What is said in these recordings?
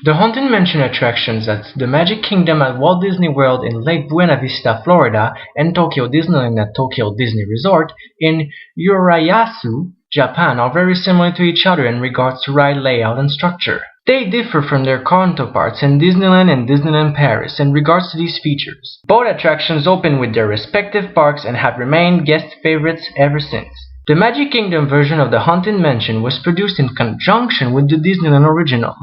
The Haunted Mansion attractions at the Magic Kingdom at Walt Disney World in Lake Buena Vista, Florida, and Tokyo Disneyland at Tokyo Disney Resort in Urayasu, Japan are very similar to each other in regards to ride layout and structure. They differ from their counterparts in Disneyland and Disneyland Paris in regards to these features. Both attractions open with their respective parks and have remained guest favorites ever since. The Magic Kingdom version of the Haunted Mansion was produced in conjunction with the Disneyland original,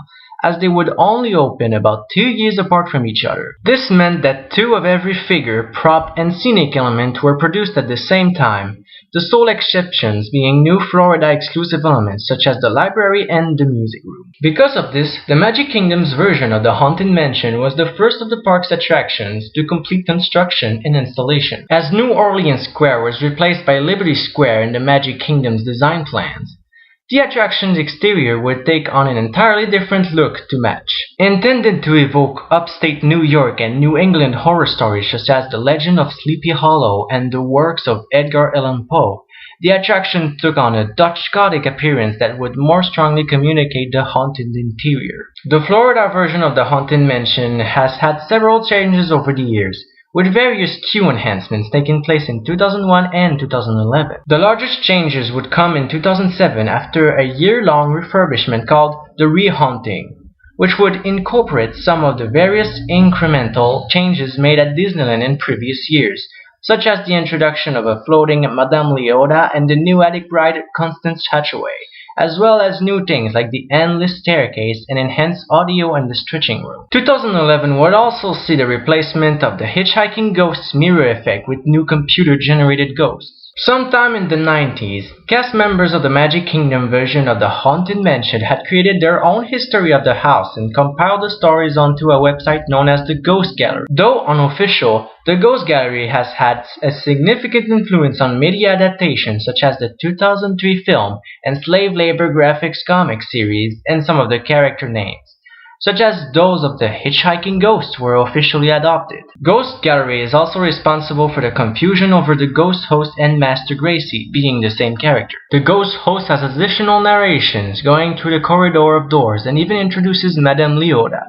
as they would only open about 2 years apart from each other. This meant that 2 of every figure, prop, and scenic element were produced at the same time, the sole exceptions being new Florida exclusive elements such as the library and the music room. Because of this, the Magic Kingdom's version of the Haunted Mansion was the first of the park's attractions to complete construction and installation, as New Orleans Square was replaced by Liberty Square in the Magic Kingdom's design plans. The attraction's exterior would take on an entirely different look to match. Intended to evoke upstate New York and New England horror stories such as The Legend of Sleepy Hollow and the works of Edgar Allan Poe, the attraction took on a Dutch Gothic appearance that would more strongly communicate the haunted interior. The Florida version of the Haunted Mansion has had several changes over the years, with various queue enhancements taking place in 2001 and 2011. The largest changes would come in 2007 after a year-long refurbishment called the Rehaunting, which would incorporate some of the various incremental changes made at Disneyland in previous years, such as the introduction of a floating Madame Leota and the new attic ride Constance Hatchaway, as well as new things like the endless staircase and enhanced audio and the stretching room. 2011 would also see the replacement of the hitchhiking ghosts mirror effect with new computer-generated ghosts. Sometime in the 90s, cast members of the Magic Kingdom version of the Haunted Mansion had created their own history of the house and compiled the stories onto a website known as the Ghost Gallery. Though unofficial, the Ghost Gallery has had a significant influence on media adaptations such as the 2003 film and slave labor graphics comic series, and some of the character names, such as those of the hitchhiking ghosts, were officially adopted. Ghost Gallery is also responsible for the confusion over the Ghost Host and Master Gracie being the same character. The Ghost Host has additional narrations going through the corridor of doors and even introduces Madame Leota.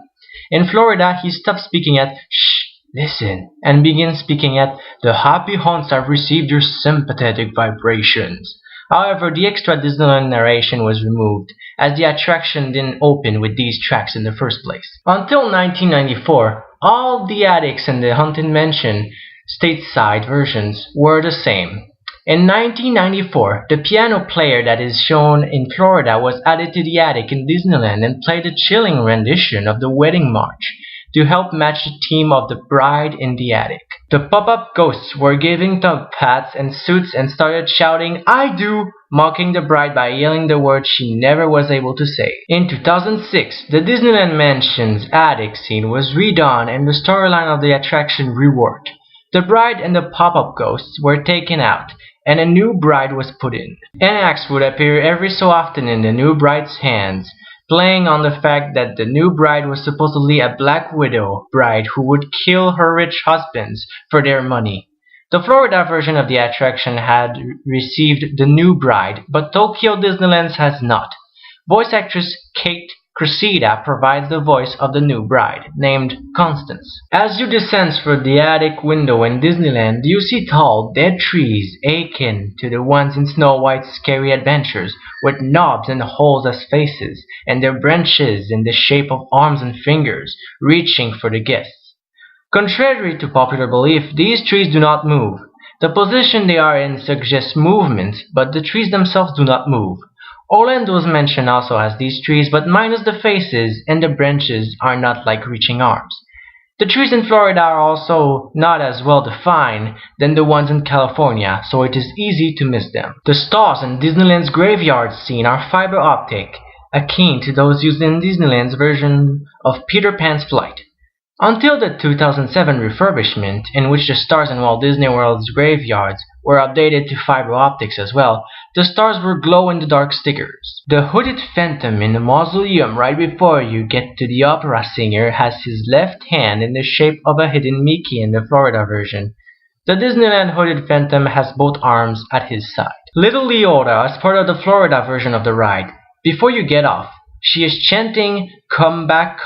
In Florida, he stops speaking at "Shh, listen," and begins speaking at "The happy haunts have received your sympathetic vibrations." However, the extra Disneyland narration was removed, as the attraction didn't open with these tracks in the first place. Until 1994, all the attics in the Haunted Mansion stateside versions were the same. In 1994, the piano player that is shown in Florida was added to the attic in Disneyland and played a chilling rendition of the Wedding March to help match the theme of the bride in the attic. The pop-up ghosts were giving top hats and suits and started shouting "I do," mocking the bride by yelling the words she never was able to say. In 2006, the Disneyland Mansion's attic scene was redone and the storyline of the attraction reworked. The bride and the pop-up ghosts were taken out, and a new bride was put in. An axe would appear every so often in the new bride's hands, playing on the fact that the new bride was supposedly a Black Widow bride who would kill her rich husbands for their money. The Florida version of the attraction had received the new bride, but Tokyo Disneyland's has not. Voice actress Kate Cressida provides the voice of the new bride, named Constance. As you descend through the attic window in Disneyland, you see tall, dead trees akin to the ones in Snow White's Scary Adventures, with knobs and holes as faces, and their branches in the shape of arms and fingers, reaching for the guests. Contrary to popular belief, these trees do not move. The position they are in suggests movement, but the trees themselves do not move. Orlando's Mansion also has these trees, but minus the faces, and the branches are not like reaching arms. The trees in Florida are also not as well defined than the ones in California, so it is easy to miss them. The stars in Disneyland's graveyard scene are fiber optic, akin to those used in Disneyland's version of Peter Pan's Flight. Until the 2007 refurbishment, in which the stars in Walt Disney World's graveyards were updated to fiber optics as well, the stars were glow-in-the-dark stickers. The hooded phantom in the mausoleum right before you get to the opera singer has his left hand in the shape of a hidden Mickey in the Florida version. The Disneyland hooded phantom has both arms at his side. Little Leota is part of the Florida version of the ride. Before you get off, She is chanting, come back,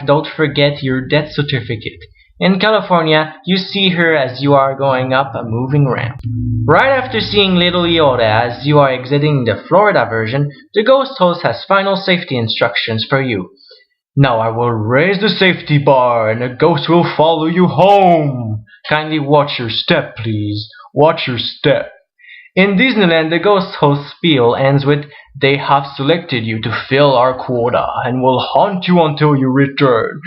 don't forget your death certificate." In California, you see her as you are going up a moving ramp. Right after seeing Little Yoda as you are exiting the Florida version, the ghost host has final safety instructions for you. "Now I will raise the safety bar and the ghost will follow you home. Kindly watch your step, please. Watch your step." In Disneyland, the ghost host spiel ends with, "They have selected you to fill our quota and will haunt you until you return."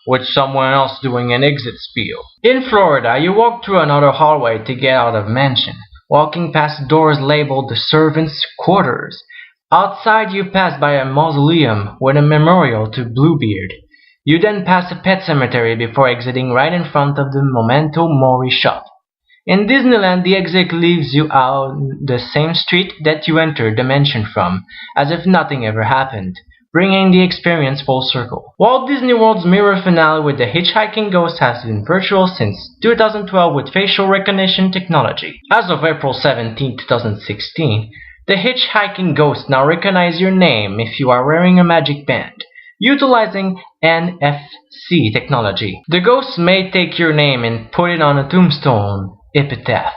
With someone else doing an exit spiel. In Florida, you walk through another hallway to get out of mansion, walking past doors labeled the servants' quarters. Outside you pass by a mausoleum with a memorial to Bluebeard. You then pass a pet cemetery before exiting right in front of the Memento Mori shop. In Disneyland, the exit leaves you out the same street that you entered the mansion from, as if nothing ever happened, bringing the experience full circle. Walt Disney World's mirror finale with the hitchhiking ghost has been virtual since 2012 with facial recognition technology. As of April 17, 2016, the hitchhiking ghost now recognizes your name if you are wearing a magic band, utilizing NFC technology. The ghost may take your name and put it on a tombstone epitaph.